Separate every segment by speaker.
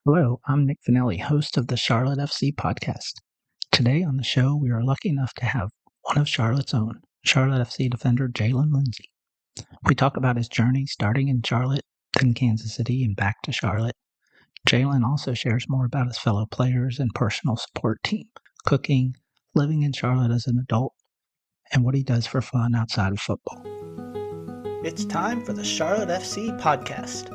Speaker 1: Hello, I'm Nick Finelli, host of the Charlotte FC podcast. Today on the show, we are lucky enough to have one of Charlotte's own, Charlotte FC defender Jaylin Lindsey. We talk about his journey starting in Charlotte, then Kansas City, and back to Charlotte. Jaylin also shares more about his fellow players and personal support team, cooking, living in Charlotte as an adult, and what he does for fun outside of football. It's time for the Charlotte FC podcast.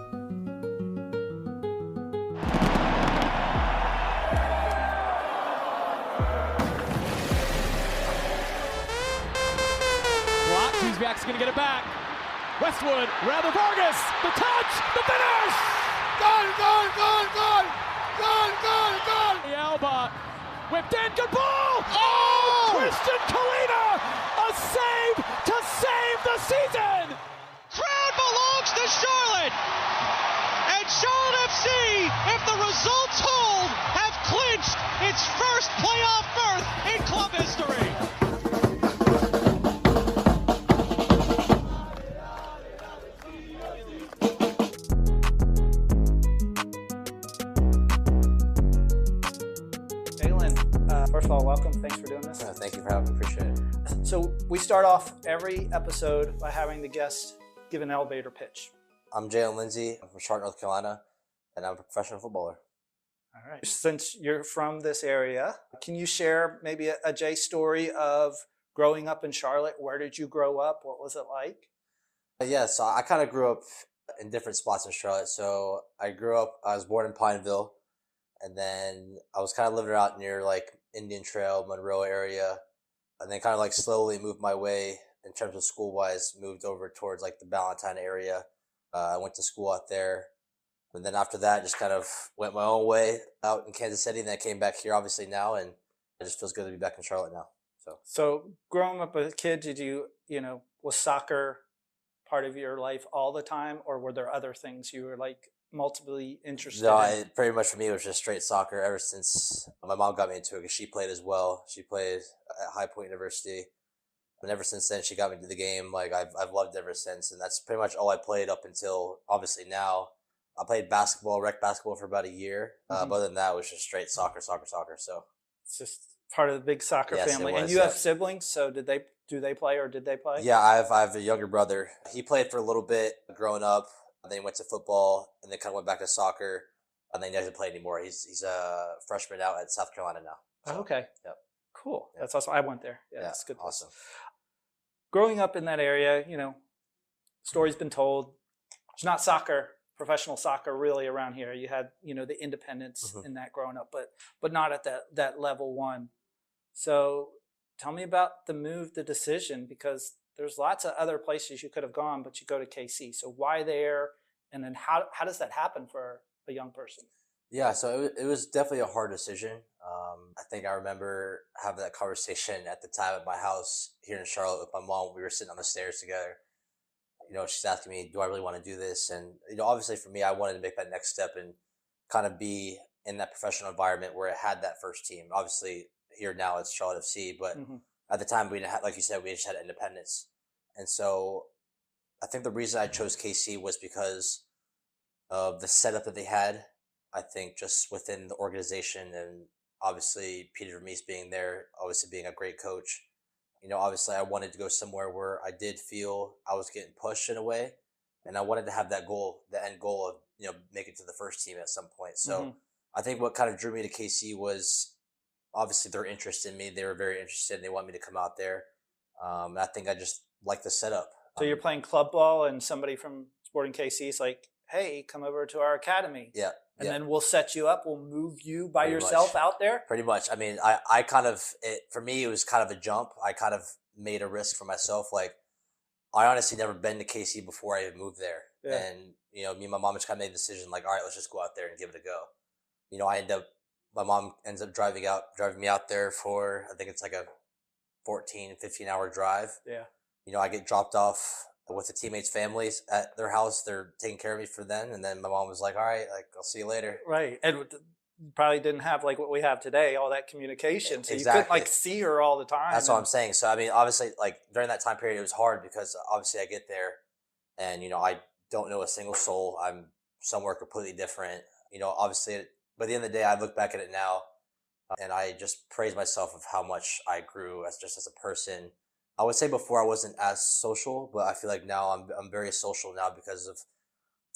Speaker 2: Back's going to get it back. Westwood, rather Vargas, the touch, the finish! Gone! The Alba, whipped in, good ball! Oh! Christian Kalina, a save to save the season!
Speaker 3: Crowd belongs to Charlotte! And Charlotte FC, if the results hold, have clinched its first playoff berth in club history.
Speaker 1: First of all, welcome. Thanks for doing this.
Speaker 4: Thank you for having me. Appreciate it.
Speaker 1: So we start off every episode by having the guest give an elevator pitch.
Speaker 4: I'm Jaylin Lindsey. I'm from Charlotte, North Carolina, and I'm a professional footballer.
Speaker 1: All right. Since you're from this area, can you share maybe a Jay story of growing up in Charlotte? Where did you grow up? What was it like?
Speaker 4: Yeah, so I kind of grew up in different spots in Charlotte. So I was born in Pineville, and then I was kind of living out near like Indian Trail, Monroe area, and then kind of like slowly moved my way in terms of school-wise, moved over towards like the Ballantyne area. I went to school out there, and then after that, just kind of went my own way out in Kansas City, and then I came back here obviously now, and it just feels good to be back in Charlotte now.
Speaker 1: So growing up as a kid, did was soccer part of your life all the time, or were there other things you were like multiply interested in?
Speaker 4: Pretty much for me, it was just straight soccer ever since my mom got me into it because she played as well. She played at High Point University. And ever since then, she got me to the game. Like I've loved it ever since. And that's pretty much all I played up until obviously now. I played rec basketball for about a year. But other than that, it was just straight soccer. So
Speaker 1: It's just part of the big soccer family. And you have siblings, so do they play or did they play?
Speaker 4: Yeah, I have a younger brother. He played for a little bit growing up. And then he went to football, and then kind of went back to soccer, and then he doesn't play anymore. He's a freshman out at South Carolina now. So,
Speaker 1: okay.
Speaker 4: Yep.
Speaker 1: Cool. Yep. That's awesome. I went there. Yeah, that's good.
Speaker 4: Awesome.
Speaker 1: Growing up in that area, story's been told. There's not professional soccer really around here. You had, the independents in that growing up, but not at that level one. So tell me about the decision, because there's lots of other places you could have gone, but you go to KC. So why there? And then how does that happen for a young person?
Speaker 4: Yeah, so it was definitely a hard decision. I think I remember having that conversation at the time at my house here in Charlotte with my mom. We were sitting on the stairs together. She's asking me, do I really want to do this? And, obviously for me, I wanted to make that next step and kind of be in that professional environment where it had that first team. Obviously here now it's Charlotte FC, but at the time, we didn't have, like you said, we just had independence. And so I think the reason I chose KC was because of the setup that they had. I think just within the organization, and obviously Peter Vermees being there, obviously being a great coach. Obviously I wanted to go somewhere where I did feel I was getting pushed in a way. And I wanted to have that goal, the end goal of, making it to the first team at some point. So I think what kind of drew me to KC was obviously their interest in me. They were very interested and they want me to come out there. I think I just like the setup.
Speaker 1: So you're playing club ball and somebody from Sporting KC is like, hey, come over to our academy.
Speaker 4: Yeah.
Speaker 1: And then we'll set you up. We'll move you by yourself out there.
Speaker 4: Pretty much. I mean, for me, it was kind of a jump. I kind of made a risk for myself. Like, I honestly never been to KC before I moved there. Yeah. And, me and my mom just kind of made the decision like, all right, let's just go out there and give it a go. My mom ends up driving me out there for, I think it's like a 14, 15-hour drive.
Speaker 1: Yeah.
Speaker 4: I get dropped off with the teammates' families at their house. They're taking care of me for them. And then my mom was like, all right, like, I'll see you later.
Speaker 1: Right. And you probably didn't have like what we have today, all that communication. So
Speaker 4: exactly.
Speaker 1: You couldn't like see her all the time.
Speaker 4: That's what I'm saying. So, I mean, obviously, like during that time period, it was hard because obviously I get there and, I don't know a single soul. I'm somewhere completely different. Obviously But at the end of the day, I look back at it now, and I just praise myself of how much I grew as a person. I would say before I wasn't as social, but I feel like now I'm very social now because of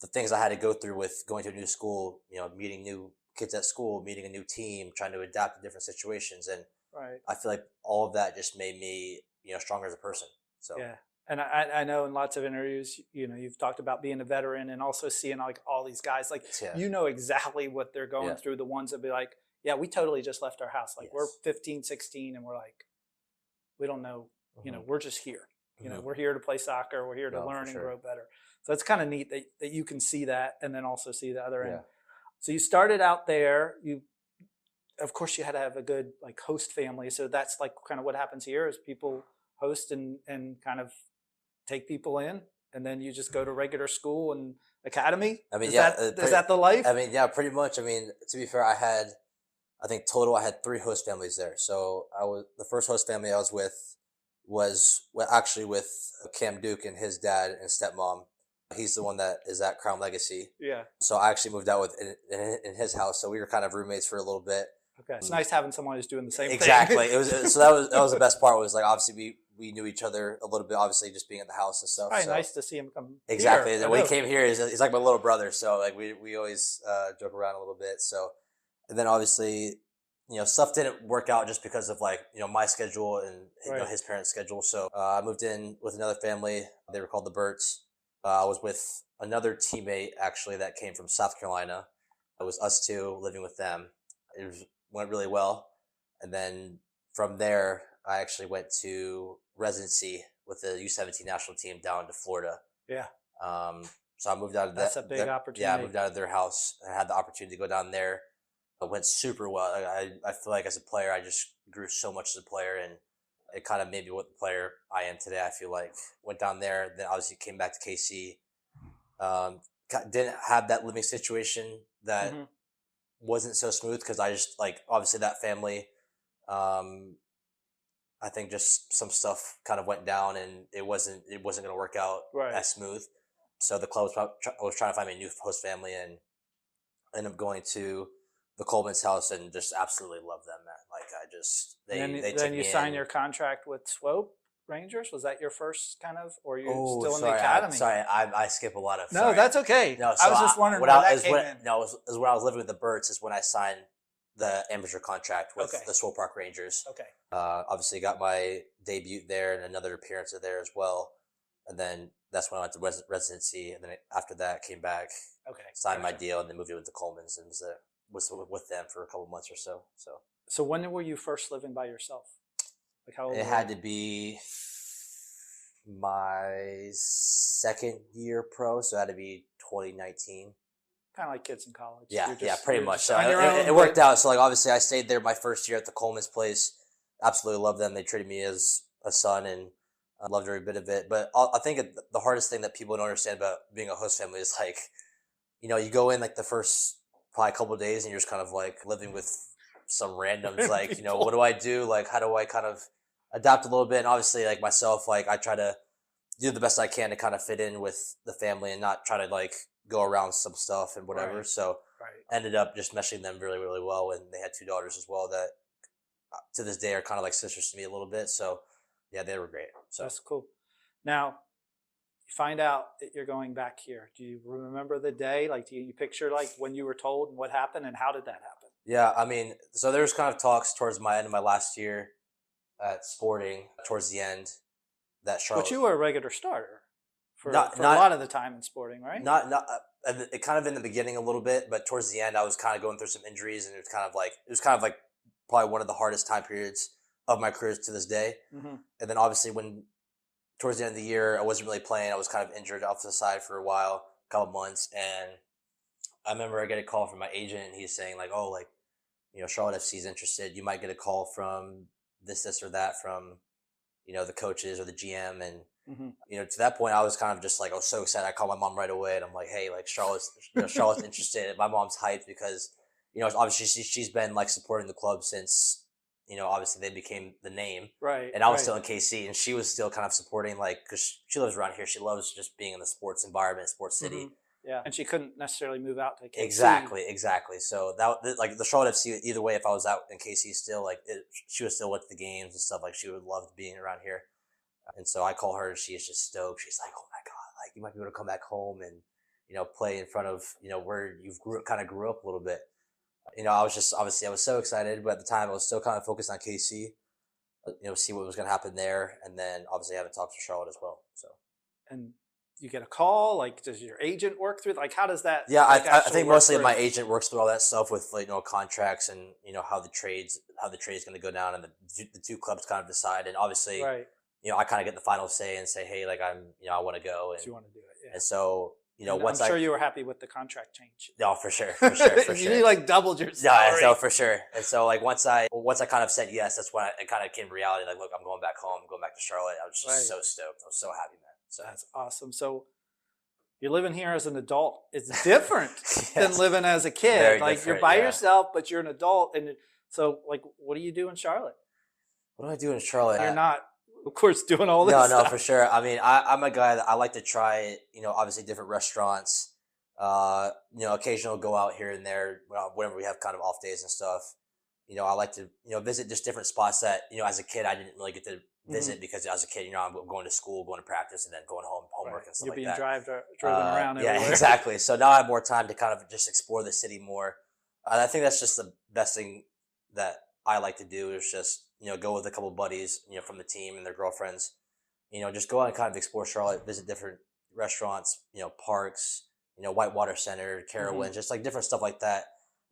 Speaker 4: the things I had to go through with going to a new school, meeting new kids at school, meeting a new team, trying to adapt to different situations. And
Speaker 5: Right.
Speaker 4: I feel like all of that just made me, stronger as a person. So
Speaker 5: Yeah. And I know in lots of interviews, you've talked about being a veteran and also seeing like all these guys, like,
Speaker 4: yeah.
Speaker 5: exactly what they're going
Speaker 4: Yeah.
Speaker 5: through. The ones that be like, yeah, we totally just left our house. Like,
Speaker 4: Yes.
Speaker 5: we're 15, 16, and we're like, we don't know, we're just here.
Speaker 4: Mhm.
Speaker 5: We're here to play soccer. We're here to
Speaker 4: No, for
Speaker 5: learn and
Speaker 4: sure.
Speaker 5: grow better. So it's kind of neat that you can see that and then also see the other end.
Speaker 4: Yeah.
Speaker 5: So you started out there. Of course, you had to have a good like host family. So that's like kind of what happens here is people host and kind of take people in, and then you just go to regular school and academy.
Speaker 4: I mean,
Speaker 5: is that the life?
Speaker 4: I mean, yeah, pretty much. I mean, to be fair, I think total I had 3 host families there. So the first host family I was with was actually with Cam Duke and his dad and stepmom. He's the one that is at Crown Legacy.
Speaker 5: Yeah.
Speaker 4: So I actually moved out in his house. So we were kind of roommates for a little bit.
Speaker 5: Okay. It's nice having someone who's doing the same
Speaker 4: Exactly.
Speaker 5: thing.
Speaker 4: So that was the best part. Was like obviously we knew each other a little bit. Obviously just being at the house and stuff.
Speaker 5: It's
Speaker 4: so.
Speaker 5: nice to see him come.
Speaker 4: Exactly.
Speaker 5: Here.
Speaker 4: And when he came here, he's like my little brother. So like we always joke around a little bit. So, and then obviously, stuff didn't work out just because of like, my schedule and his parents' schedule. So I moved in with another family. They were called the Burts. I was with another teammate actually that came from South Carolina. It was us two living with them. Went really well. And then from there, I actually went to residency with the U17 national team down to Florida.
Speaker 5: Yeah.
Speaker 4: So I moved out of
Speaker 5: That's a big opportunity.
Speaker 4: Yeah, I moved out of their house. I had the opportunity to go down there. It went super well. I feel like as a player, I just grew so much as a player, and it kind of made me what the player I am today. I feel like went down there, then obviously came back to KC. Didn't have that living situation that wasn't so smooth because I just like obviously that family. I think just some stuff kind of went down, and it wasn't going to work out as smooth. So the club was trying to find me a new host family, and ended up going to the Coleman's house and just absolutely love them, man. Like I just
Speaker 5: then you signed your contract with Swope Rangers. Was that your first kind of, or you still in
Speaker 4: the
Speaker 5: academy?
Speaker 4: I skip a lot of.
Speaker 5: No, that's okay.
Speaker 4: No, so
Speaker 5: I was just wondering when that came in.
Speaker 4: No, it was when I was living with the Birds is when I signed the amateur contract with the Swope Park Rangers.
Speaker 5: Okay.
Speaker 4: Obviously got my debut there and another appearance there as well, and then that's when I went to residency, and then after that came back.
Speaker 5: Okay.
Speaker 4: Signed my deal and then moved in with the Colemans and was with them for a couple months or so.
Speaker 5: So when were you first living by yourself? Like how old?
Speaker 4: It had to be my second year pro, so it had to be 2019.
Speaker 5: Kind of like kids in college.
Speaker 4: Yeah, pretty much. So
Speaker 5: it
Speaker 4: worked out. So like obviously I stayed there my first year at the Coleman's place. Absolutely loved them. They treated me as a son, and I loved every bit of it. But I think the hardest thing that people don't understand about being a host family is like, you go in like the first probably couple of days and you're just kind of like living with some randoms. Like, what do I do? Like, how do I kind of adapt a little bit? And obviously like myself, like I try to do the best I can to kind of fit in with the family and not try to like go around some stuff and whatever.
Speaker 5: Right.
Speaker 4: So ended up just meshing them really, really well. And they had 2 daughters as well that to this day are kind of like sisters to me a little bit. So yeah, they were great. So
Speaker 5: that's cool. Now you find out that you're going back here. Do you remember the day? Like, do you picture like when you were told and what happened and how did that happen?
Speaker 4: Yeah, I mean, so there was kind of talks towards my end of my last year at Sporting, towards the end, that Charlotte.
Speaker 5: But you were a regular starter for a lot of the time in Sporting, right?
Speaker 4: Not it kind of in the beginning a little bit, but towards the end I was kind of going through some injuries, and it was kind of like probably one of the hardest time periods of my career to this day.
Speaker 5: Mm-hmm.
Speaker 4: And then obviously when towards the end of the year I wasn't really playing, I was kind of injured off to the side for a while, a couple months, and I remember I get a call from my agent, and he's saying like, oh, like, Charlotte FC is interested. You might get a call from this or that from, the coaches or the GM. And, to that point, I was kind of just like, I was so excited. I called my mom right away, and I'm like, hey, like Charlotte's interested. My mom's hyped because, obviously she's been like supporting the club since, obviously they became the name.
Speaker 5: Right.
Speaker 4: And I was still in KC, and she was still kind of supporting, like, because she lives around here. She loves just being in the sports environment, sports city.
Speaker 5: Yeah, and she couldn't necessarily move out to KC.
Speaker 4: Exactly. So that like the Charlotte FC, either way, if I was out in KC still, like she would still went to the games and stuff. Like she would love being around here. And so I call her, and she is just stoked. She's like, "Oh my god, like you might be able to come back home and play in front of where you kind of grew up a little bit." I was just obviously I was so excited, but at the time I was still kind of focused on KC. See what was going to happen there, and then obviously I haven't talked to Charlotte as well. So.
Speaker 5: And you get a call, like does your agent work through? Like how does that?
Speaker 4: Yeah,
Speaker 5: like,
Speaker 4: I think mostly my agent works through all that stuff with like contracts and how the trade's going to go down, and the two clubs kind of decide, and obviously.
Speaker 5: Right.
Speaker 4: I kind of get the final say and say, hey, like I want to go, and
Speaker 5: you want to do it, yeah.
Speaker 4: And so once
Speaker 5: I'm sure you were happy with the contract change.
Speaker 4: No, for sure.
Speaker 5: You like doubled your salary.
Speaker 4: Yeah, so for sure. And so like once I kind of said yes, that's when it kind of came to reality. Like, look, I'm going back home, I'm going back to Charlotte. I was just so stoked. I was so happy, man. So
Speaker 5: that's awesome. So you're living here as an adult. It's different than living as a kid.
Speaker 4: Very
Speaker 5: like
Speaker 4: different,
Speaker 5: you're by yourself, but you're an adult. And so like, what do you do in Charlotte?
Speaker 4: What do I do in Charlotte?
Speaker 5: You're not, of course, doing all this stuff.
Speaker 4: No, for sure. I mean, I'm a guy that I like to try, obviously different restaurants. Occasionally go out here and there whenever we have kind of off days and stuff. I like to, visit just different spots that, as a kid, I didn't really get to visit because as a kid, I'm going to school, going to practice, and then going home, homework and stuff like that.
Speaker 5: You're being driven around everywhere.
Speaker 4: Yeah, exactly. So now I have more time to kind of just explore the city more. I think that's just the best thing that I like to do is just, go with a couple of buddies, from the team and their girlfriends, just go out and kind of explore Charlotte, visit different restaurants, parks, Whitewater Center, Carowinds, just like different stuff like that.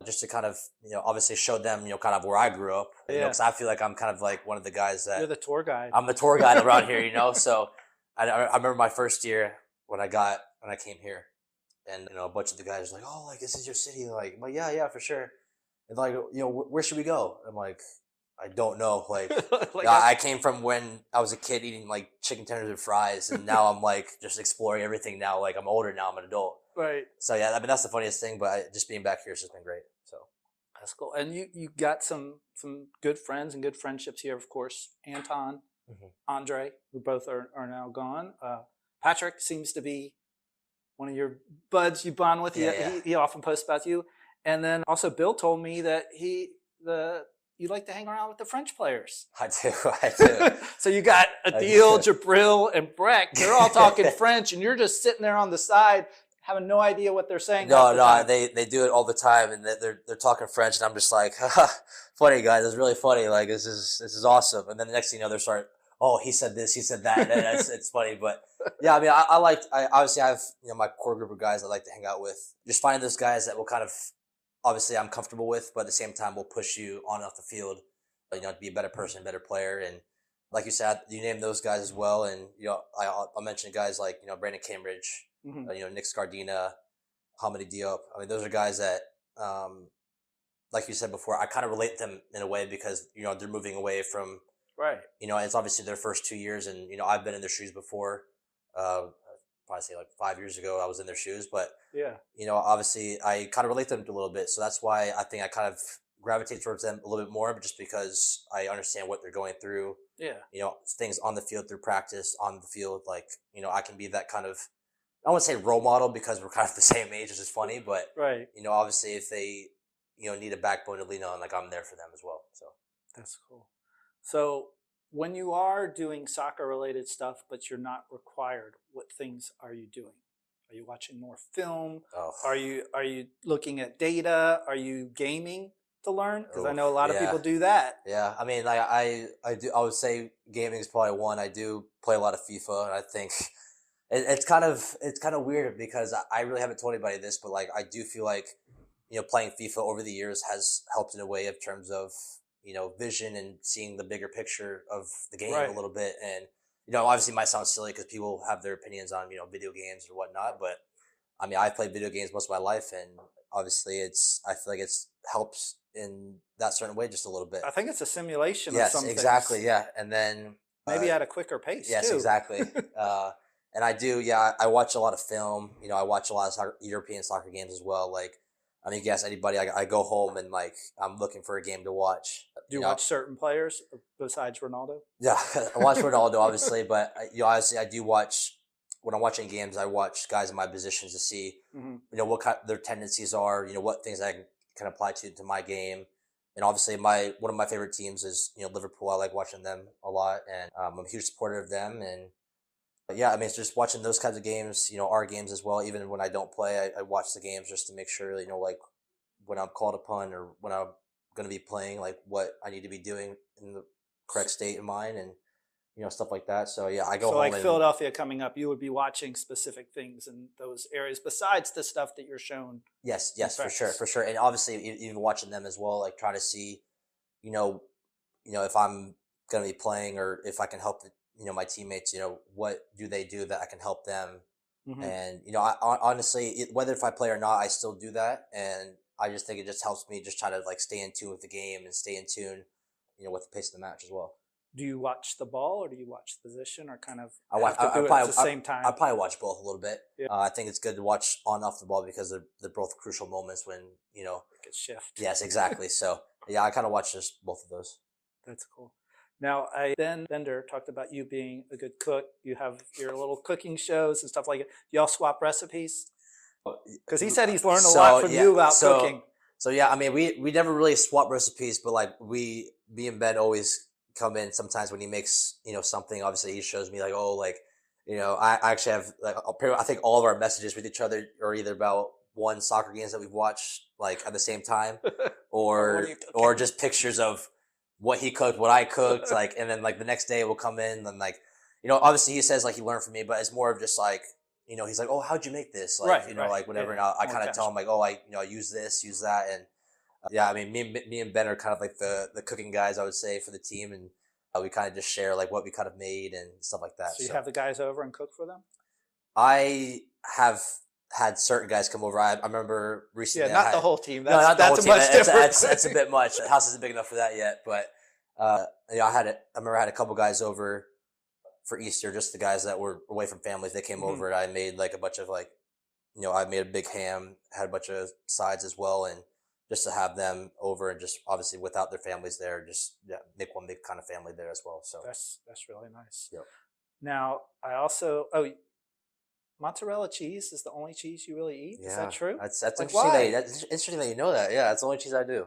Speaker 4: Just to kind of, obviously show them, kind of where I grew up. Because I feel like I'm kind of like one of the guys that...
Speaker 5: You're the tour guide.
Speaker 4: I'm the tour guide around here, So I remember my first year when I came here. And, a bunch of the guys were like, oh, like, this is your city. Like, well, yeah, for sure. And like, where should we go? I'm like, I don't know. Like, I came from when I was a kid eating like chicken tenders and fries. And now I'm like just exploring everything now. Like I'm older now, I'm an adult.
Speaker 5: Right.
Speaker 4: So yeah, I mean, that's the funniest thing, but just being back here has just been great. So
Speaker 5: that's cool. And you got some good friends and good friendships here, of course. Anton, Andre, who both are now gone. Patrick seems to be one of your buds you bond with. He often posts about you. And then also Bill told me that you like to hang around with the French players.
Speaker 4: I do.
Speaker 5: So you got Adil, Jabril, and Breck. They're all talking French, and you're just sitting there on the side having no idea what they're saying.
Speaker 4: No, they do it all the time, and they're talking French, and I'm just like, funny guys, it's really funny. Like this is awesome. And then the next thing you know, they start, oh, he said this, he said that. And it's funny, but yeah, I mean, I obviously I have my core group of guys I like to hang out with. Just find those guys that will kind of, obviously I'm comfortable with, but at the same time will push you on and off the field, to be a better person, better player. And like you said, you named those guys as well, and I'll mention guys like Brandon Cambridge. Nick Scardina, Hamidi Diop. I mean, those are guys that, like you said before, I kind of relate to them in a way because, they're moving away from,
Speaker 5: right.
Speaker 4: It's obviously their first 2 years and, I've been in their shoes before, probably say like 5 years ago, I was in their shoes, but
Speaker 5: yeah,
Speaker 4: obviously I kind of relate to them a little bit. So that's why I think I kind of gravitate towards them a little bit more, but just because I understand what they're going through, things on the field through practice on the field, like, I can be that kind of, I wouldn't say role model because we're kind of the same age, which is funny, but
Speaker 5: right.
Speaker 4: Obviously if they, need a backbone to lean on, like I'm there for them as well. So
Speaker 5: that's cool. So when you are doing soccer related stuff, but you're not required, what things are you doing? Are you watching more film?
Speaker 4: Oh.
Speaker 5: Are you looking at data? Are you gaming to learn? Because I know a lot of people do that.
Speaker 4: Yeah. I mean, like I would say gaming is probably one. I do play a lot of FIFA, and I think it's kind of weird because I really haven't told anybody this, but like I do feel like playing FIFA over the years has helped in a way in terms of vision and seeing the bigger picture of the game a little bit. And obviously it might sound silly because people have their opinions on video games or whatnot, but I mean I've played video games most of my life, and obviously I feel like it's helps in that certain way just a little bit.
Speaker 5: I think it's a simulation.
Speaker 4: Yes,
Speaker 5: of some
Speaker 4: exactly.
Speaker 5: things.
Speaker 4: Yeah, and then
Speaker 5: maybe at a quicker pace.
Speaker 4: Yes,
Speaker 5: too.
Speaker 4: Exactly. And I do, I watch a lot of film. I watch a lot of European soccer games as well. Like, I mean, you can ask anybody. I go home and like I'm looking for a game to watch.
Speaker 5: Do you watch certain players besides Ronaldo?
Speaker 4: Yeah, I watch Ronaldo obviously, but obviously I do watch when I'm watching games, I watch guys in my positions to see, what kind their tendencies are, what things I can apply to my game. And obviously, one of my favorite teams is Liverpool. I like watching them a lot, and I'm a huge supporter of them. And but yeah, I mean, it's just watching those kinds of games, our games as well. Even when I don't play, I watch the games just to make sure, like when I'm called upon or when I'm going to be playing, like what I need to be doing in the correct state of mind and, stuff like that. So yeah, I go home.
Speaker 5: So like Philadelphia coming up, you would be watching specific things in those areas besides the stuff that you're shown.
Speaker 4: Yes, for sure. And obviously even watching them as well, like trying to see, if I'm going to be playing or if I can help my teammates, what do they do that I can help them. And, I honestly, whether if I play or not, I still do that. And I just think it just helps me just try to like stay in tune with the game and stay in tune, with the pace of the match as well.
Speaker 5: Do you watch the ball or do you watch the position or kind of
Speaker 4: I watch
Speaker 5: have to do it at the same time?
Speaker 4: I probably watch both a little bit.
Speaker 5: Yeah.
Speaker 4: I think it's good to watch on and off the ball because they're both crucial moments when,
Speaker 5: it gets shift.
Speaker 4: Yes, exactly. So yeah, I kind of watch just both of those.
Speaker 5: That's cool. Now, Bender talked about you being a good cook. You have your little cooking shows and stuff like it. Do y'all swap recipes? Because he said he's learned a lot from you about cooking.
Speaker 4: So yeah, I mean, we never really swap recipes, but like me and Ben always come in sometimes when he makes, something. Obviously he shows me like, I actually have like, I think all of our messages with each other are either about one soccer games that we've watched like at the same time or just pictures of what he cooked, what I cooked, like, and then like the next day we'll come in and like, obviously he says like he learned from me, but it's more of just like, he's like, oh, how'd you make this? Like, like whatever. Yeah. And I kind of tell him like, oh, I use this, use that. And yeah, I mean, me and Ben are kind of like the cooking guys, I would say, for the team. And we kind of just share like what we kind of made and stuff like that.
Speaker 5: So you have the guys over and cook for them?
Speaker 4: I have had certain guys come over. I remember recently.
Speaker 5: Yeah, not the whole team. That's a much different.
Speaker 4: That's a bit much. The house isn't big enough for that yet. But I remember I had a couple guys over for Easter, just the guys that were away from families. They came over and I made like a bunch of like, I made a big ham, had a bunch of sides as well. And just to have them over and just obviously without their families there, just make one big kind of family there as well. So
Speaker 5: that's really nice.
Speaker 4: Yep.
Speaker 5: Now I also, mozzarella cheese is the only cheese you really eat.
Speaker 4: Yeah.
Speaker 5: Is that true?
Speaker 4: That's interesting. That's interesting that you know that. Yeah, that's the only cheese I do.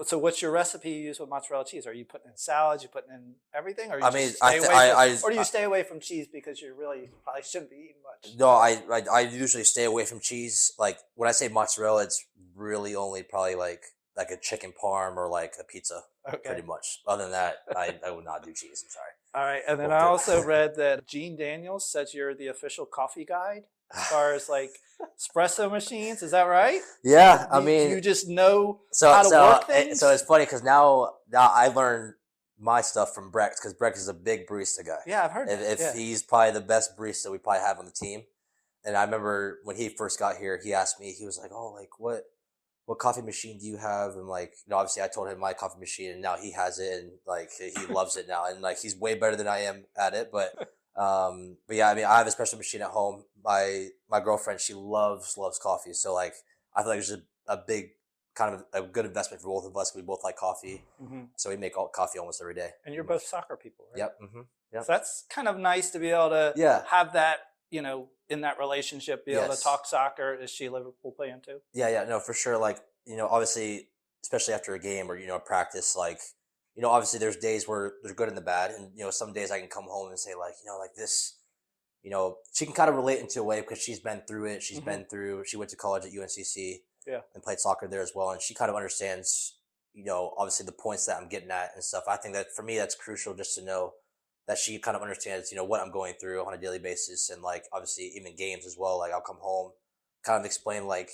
Speaker 5: So what's your recipe you use with mozzarella cheese? Are you putting in salads? You putting in everything? Or do you stay away from cheese because you really probably shouldn't be eating much?
Speaker 4: No, I usually stay away from cheese. Like when I say mozzarella, it's really only probably like a chicken parm or like a pizza. Okay. Pretty much. Other than that, I would not do cheese. I'm sorry.
Speaker 5: All right, and then I also read that Gene Daniels says you're the official coffee guide as far as like espresso machines. Is that right?
Speaker 4: Yeah, I mean,
Speaker 5: you just know how to work things.
Speaker 4: So it's funny because now I learned my stuff from Brex because Brex is a big barista guy.
Speaker 5: Yeah, I've heard that.
Speaker 4: He's probably the best barista we probably have on the team. And I remember when he first got here, he asked me, he was like, "Oh, like what coffee machine do you have?" And like, obviously I told him my coffee machine, and now he has it, and like he loves it now, and like he's way better than I am at it. But yeah, I mean, I have a espresso machine at home. My girlfriend, she loves coffee, so like I feel like it's a big kind of a good investment for both of us. We both like coffee, so we make coffee almost every day.
Speaker 5: And you're both soccer people, right?
Speaker 4: Yep. Yep.
Speaker 5: So that's kind of nice to be able to have that, in that relationship, be able to talk soccer. Is she a Liverpool fan too? Yeah, no, for sure. Like, obviously, especially after a game or, practice, like, obviously there's days where they're good and the bad. And, some days I can come home and say like, like this, she can kind of relate into a way because she's been through it. She went to college at UNCC and played soccer there as well. And she kind of understands, obviously the points that I'm getting at and stuff. I think that for me, that's crucial just to know that she kind of understands, what I'm going through on a daily basis. And like, obviously even games as well. Like I'll come home, kind of explain like,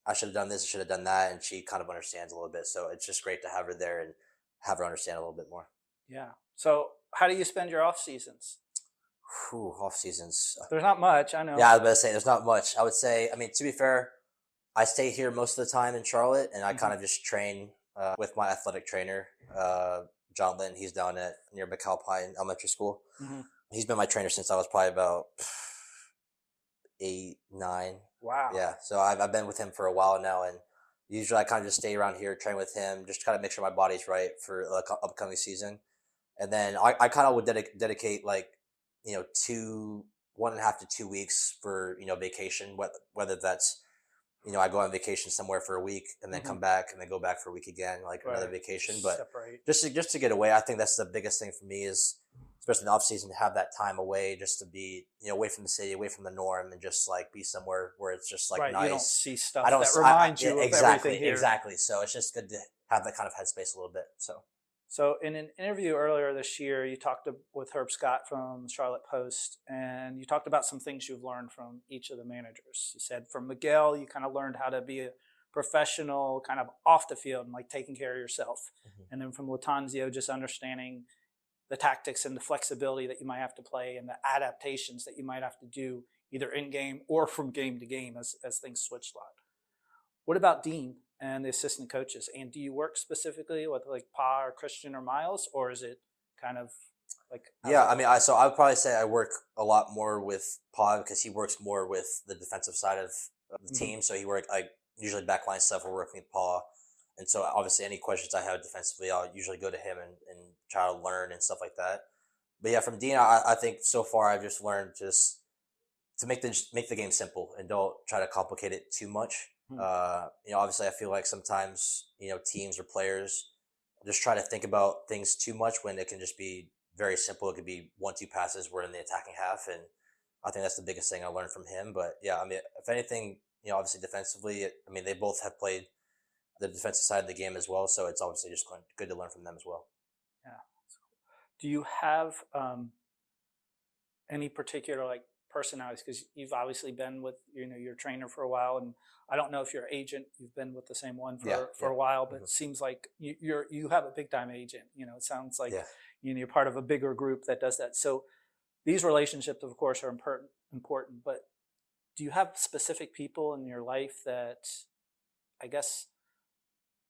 Speaker 5: I should have done this, I should have done that. And she kind of understands a little bit. So it's just great to have her there and have her understand a little bit more. Yeah. So how do you spend your off seasons? Off seasons. There's not much, I know. Yeah, I was about to say there's not much. I would say, I mean, to be fair, I stay here most of the time in Charlotte, and I kind of just train with my athletic trainer, Jaylin. He's down near McAlpine Elementary School. He's been my trainer since I was probably about 8, 9. Wow. Yeah, so I've been with him for a while now, and usually I kind of just stay around here, train with him, just kind of make sure my body's right for the upcoming season. And then I kind of would dedicate like
Speaker 4: 1.5 to 2 weeks for vacation, whether that's I go on vacation somewhere for a week and then come back and then go back for a week again, like another vacation. But
Speaker 5: separate.
Speaker 4: just to get away, I think that's the biggest thing for me is, especially in the off season, to have that time away, just to be away from the city, away from the norm, and just like be somewhere where it's just like nice.
Speaker 5: You don't see stuff that reminds you of everything here.
Speaker 4: Exactly. So it's just good to have that kind of headspace a little bit.
Speaker 5: So in an interview earlier this year, you talked with Herb Scott from the Charlotte Post, and you talked about some things you've learned from each of the managers. You said from Miguel, you kind of learned how to be a professional kind of off the field and like taking care of yourself. And then from Latanzio, just understanding the tactics and the flexibility that you might have to play and the adaptations that you might have to do either in game or from game to game as things switch a lot. What about Dean and the assistant coaches? And do you work specifically with like Pa or Christian or Miles, or is it kind of like?
Speaker 4: Yeah, I mean, so I would probably say I work a lot more with Pa because he works more with the defensive side of the team. So he usually backline stuff. We're working with Pa, and so obviously any questions I have defensively, I'll usually go to him and try to learn and stuff like that. But yeah, from Dean, I think so far I've just learned just to make the game simple and don't try to complicate it too much. Obviously I feel like sometimes, teams or players just try to think about things too much when it can just be very simple. It could be 1-2 passes. We're in the attacking half. And I think that's the biggest thing I learned from him. But yeah, I mean, if anything, obviously defensively, they both have played the defensive side of the game as well. So it's obviously just good to learn from them as well.
Speaker 5: Yeah. Do you have any particular like personalities, because you've obviously been with your trainer for a while, and I don't know if your agent, you've been with the same one for a while, but it seems like you have a big time agent. It sounds like you're part of a bigger group that does that. So these relationships, of course, are important. But do you have specific people in your life that I guess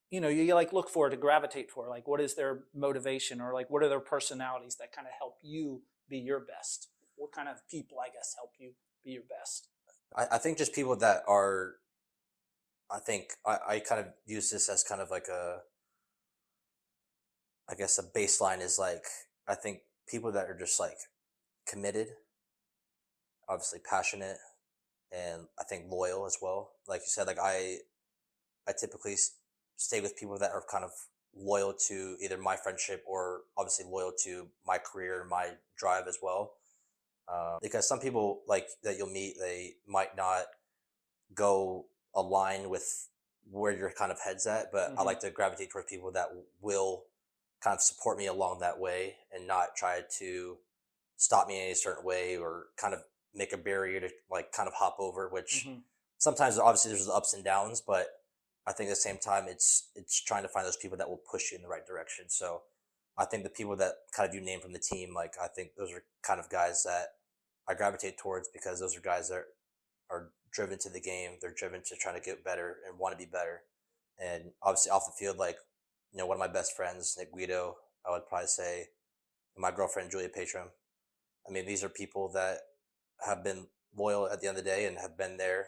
Speaker 5: you like look for, to gravitate for? Like, what is their motivation, or like what are their personalities that kind of help you be your best? What kind of people, I guess, help you be your best?
Speaker 4: I think just people that are, I think I kind of use this as kind of like a baseline is like, I think people that are just like committed, obviously passionate, and I think loyal as well. Like you said, like I typically stay with people that are kind of loyal to either my friendship or obviously loyal to my career and my drive as well. Because some people like that you'll meet, they might not go align with where your kind of head's at, but I like to gravitate towards people that will kind of support me along that way and not try to stop me in any certain way or kind of make a barrier to like kind of hop over, which sometimes obviously there's the ups and downs, but I think at the same time it's trying to find those people that will push you in the right direction. So I think the people that kind of you name from the team, like I think those are kind of guys that I gravitate towards because those are guys that are driven to the game. They're driven to trying to get better and want to be better. And obviously off the field, like, one of my best friends, Nick Guido, I would probably say, and my girlfriend, Julia Patram. I mean, these are people that have been loyal at the end of the day and have been there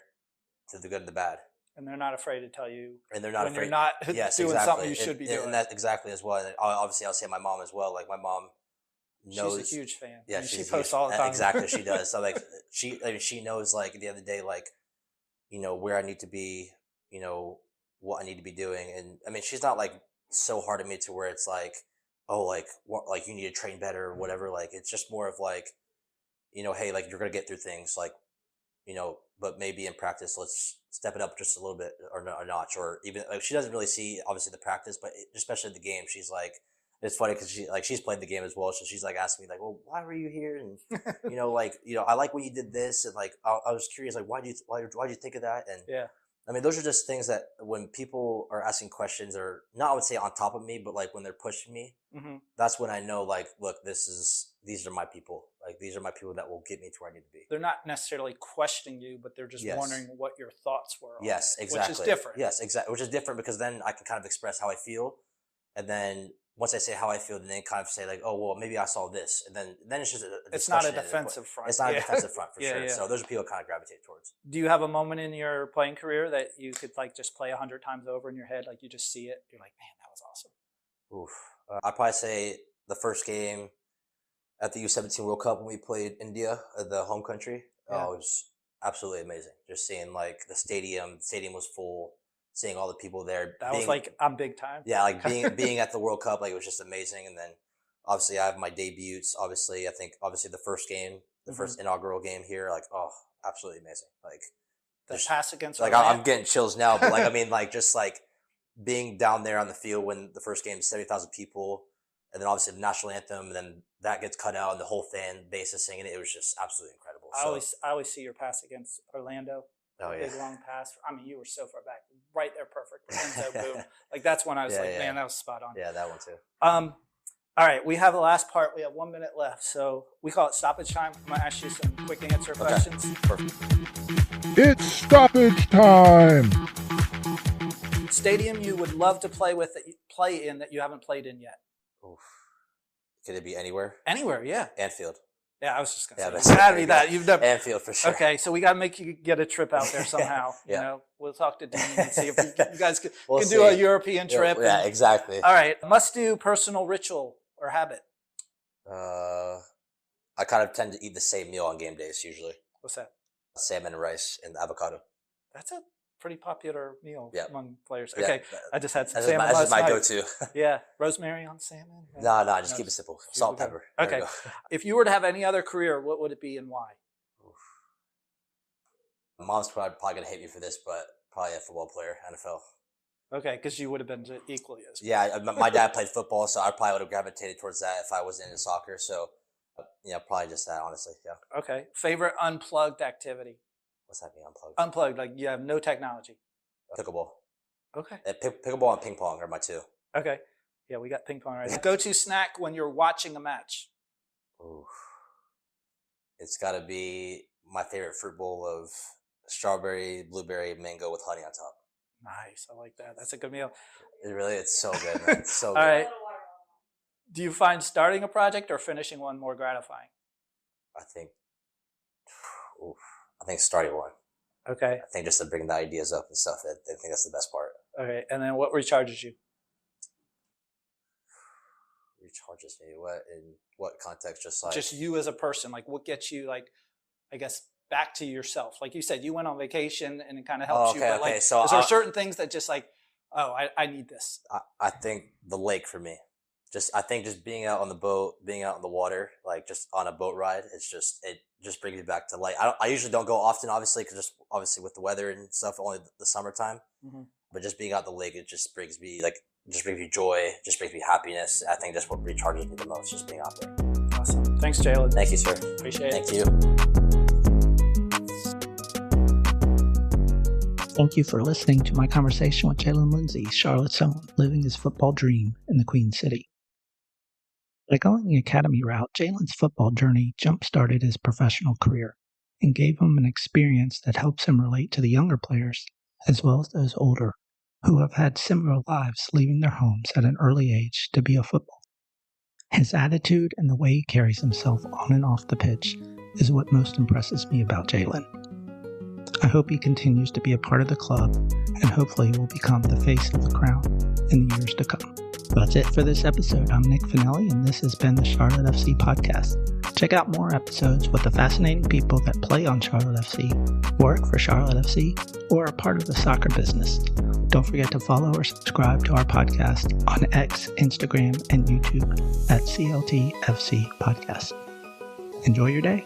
Speaker 4: through the good and the bad.
Speaker 5: And they're not afraid to tell you.
Speaker 4: And they're not
Speaker 5: when
Speaker 4: afraid.
Speaker 5: you're not
Speaker 4: yes,
Speaker 5: doing
Speaker 4: exactly.
Speaker 5: something you should be doing.
Speaker 4: And that's exactly as well. And obviously I'll say my mom as well. Like my mom knows.
Speaker 5: She's a huge fan.
Speaker 4: Yeah,
Speaker 5: she posts all the time.
Speaker 4: Exactly, she does. So like she knows like at the end of the day, like, where I need to be, what I need to be doing. And I mean, she's not like so hard on me to where it's like, oh, like what, like you need to train better or whatever. Like it's just more of like, hey, like you're gonna get through things, like, but maybe in practice, let's step it up just a little bit or a notch, or even like she doesn't really see obviously the practice, but especially the game, she's like, it's funny because she's played the game as well, so she's like asking me like, well, why were you here? And I like when you did this, and like I was curious, like why'd you think of that? And
Speaker 5: yeah, I
Speaker 4: mean, those are just things that when people are asking questions, or not, I would say on top of me, but like when they're pushing me, that's when I know, like, look, these are my people. Like these are my people that will get me to where I need to be.
Speaker 5: They're not necessarily questioning you, but they're just wondering what your thoughts were.
Speaker 4: Yes, exactly.
Speaker 5: Which is different.
Speaker 4: Yes, exactly. Which is different because then I can kind of express how I feel, and then once I say how I feel, then they kind of say like, oh, well, maybe I saw this, and then it's just
Speaker 5: it's not a defensive front.
Speaker 4: It's not a defensive front for sure.
Speaker 5: Yeah.
Speaker 4: So those are people I kind of gravitate towards.
Speaker 5: Do you have a moment in your playing career that you could like just play 100 times over in your head, like you just see it, you're like, man, that was awesome?
Speaker 4: Oof. I'd probably say the first game at the U17 World Cup when we played India, the home country.
Speaker 5: Yeah.
Speaker 4: It was absolutely amazing. Just seeing like the stadium was full, seeing all the people there.
Speaker 5: That was like, I'm big time.
Speaker 4: Yeah, like being at the World Cup, like it was just amazing. And then obviously I have my debuts. Obviously, the first game, the first inaugural game here, like, oh, absolutely amazing. Like
Speaker 5: the pass against
Speaker 4: like I'm getting chills now, but like I mean, like just like being down there on the field when the first game is 70,000 people, and then obviously the national anthem, and then that gets cut out and the whole fan base is singing it. It was just absolutely incredible.
Speaker 5: I always see your pass against Orlando.
Speaker 4: Oh yeah,
Speaker 5: big long pass. I mean, you were so far back, right there, perfect. Enzo, boom. Like that's when I was man, that was spot on.
Speaker 4: Yeah, that one too.
Speaker 5: All right, we have the last part. We have 1 minute left, so we call it stoppage time. I'm gonna ask you some quick answer questions.
Speaker 4: Perfect.
Speaker 6: It's stoppage time.
Speaker 5: Stadium you would love to play in that you haven't played in yet.
Speaker 4: Oof. Could it be anywhere?
Speaker 5: Anywhere, yeah.
Speaker 4: Anfield.
Speaker 5: Yeah, I was just gonna say.
Speaker 4: That's
Speaker 5: It had to be that. You've never.
Speaker 4: Anfield for sure.
Speaker 5: Okay, so we got to make you get a trip out there somehow.
Speaker 4: Yeah.
Speaker 5: You know, we'll talk to Dean and see if you guys can
Speaker 4: We'll
Speaker 5: do a European trip.
Speaker 4: Yeah, exactly.
Speaker 5: All right, must do personal ritual or habit.
Speaker 4: I kind of tend to eat the same meal on game days usually.
Speaker 5: What's that?
Speaker 4: Salmon and rice and avocado.
Speaker 5: That's a pretty popular meal among players.
Speaker 4: Yeah,
Speaker 5: Okay, I just had some
Speaker 4: that's
Speaker 5: salmon
Speaker 4: just my
Speaker 5: last night.
Speaker 4: go-to.
Speaker 5: Yeah, rosemary on salmon.
Speaker 4: No, just keep it simple. Salt, pepper. There we
Speaker 5: Okay.
Speaker 4: go.
Speaker 5: If you were to have any other career, what would it be and why?
Speaker 4: My mom's probably going to hate me for this, but probably a football player, NFL.
Speaker 5: Okay, because you would have been equally as.
Speaker 4: Yeah, my dad played football, so I probably would have gravitated towards that if I wasn't into soccer. So, probably just that, honestly. Yeah.
Speaker 5: Okay. Favorite unplugged activity?
Speaker 4: What's that mean, unplugged?
Speaker 5: Unplugged, like you have no technology.
Speaker 4: Pickleball.
Speaker 5: Okay.
Speaker 4: Pickleball and ping pong are my two.
Speaker 5: Okay. Yeah, we got ping pong right now. Go-to snack when you're watching a match?
Speaker 4: Ooh. It's got to be my favorite fruit bowl of strawberry, blueberry, mango with honey on top.
Speaker 5: Nice. I like that. That's a good meal.
Speaker 4: It's so good, man. It's so good.
Speaker 5: All right. Do you find starting a project or finishing one more gratifying?
Speaker 4: I think starting one.
Speaker 5: Okay.
Speaker 4: I think just to bring the ideas up and stuff, I think that's the best part.
Speaker 5: Okay. And then what recharges you?
Speaker 4: Recharges me? What, in what context?
Speaker 5: Just you as a person. Like what gets you, like, I guess, back to yourself? Like you said, you went on vacation and it kind of helps you. But like,
Speaker 4: so
Speaker 5: is there certain things that just like, oh, I need this?
Speaker 4: I think the lake for me. I think being out on the boat, being out on the water, like just on a boat ride, it just brings me back to life. I usually don't go often, obviously, because obviously with the weather and stuff, only the summertime. Mm-hmm. But just being out the lake, it just brings me joy, just brings me happiness. I think that's what recharges me the most, just being out there.
Speaker 5: Awesome. Thanks, Jaylin.
Speaker 4: Thank you, sir.
Speaker 5: Appreciate it.
Speaker 4: Thank you.
Speaker 1: Thank you for listening to my conversation with Jaylin Lindsey, Charlotte's own, living his football dream in the Queen City. By going the academy route, Jaylin's football journey jump-started his professional career and gave him an experience that helps him relate to the younger players, as well as those older, who have had similar lives leaving their homes at an early age to be a football. His attitude and the way he carries himself on and off the pitch is what most impresses me about Jaylin. I hope he continues to be a part of the club and hopefully will become the face of the Crown in the years to come. That's it for this episode. I'm Nick Finelli, and this has been the Charlotte FC podcast. Check out more episodes with the fascinating people that play on Charlotte FC, work for Charlotte FC, or are part of the soccer business. Don't forget to follow or subscribe to our podcast on X, Instagram, and YouTube at CLTFC Podcast. Enjoy your day.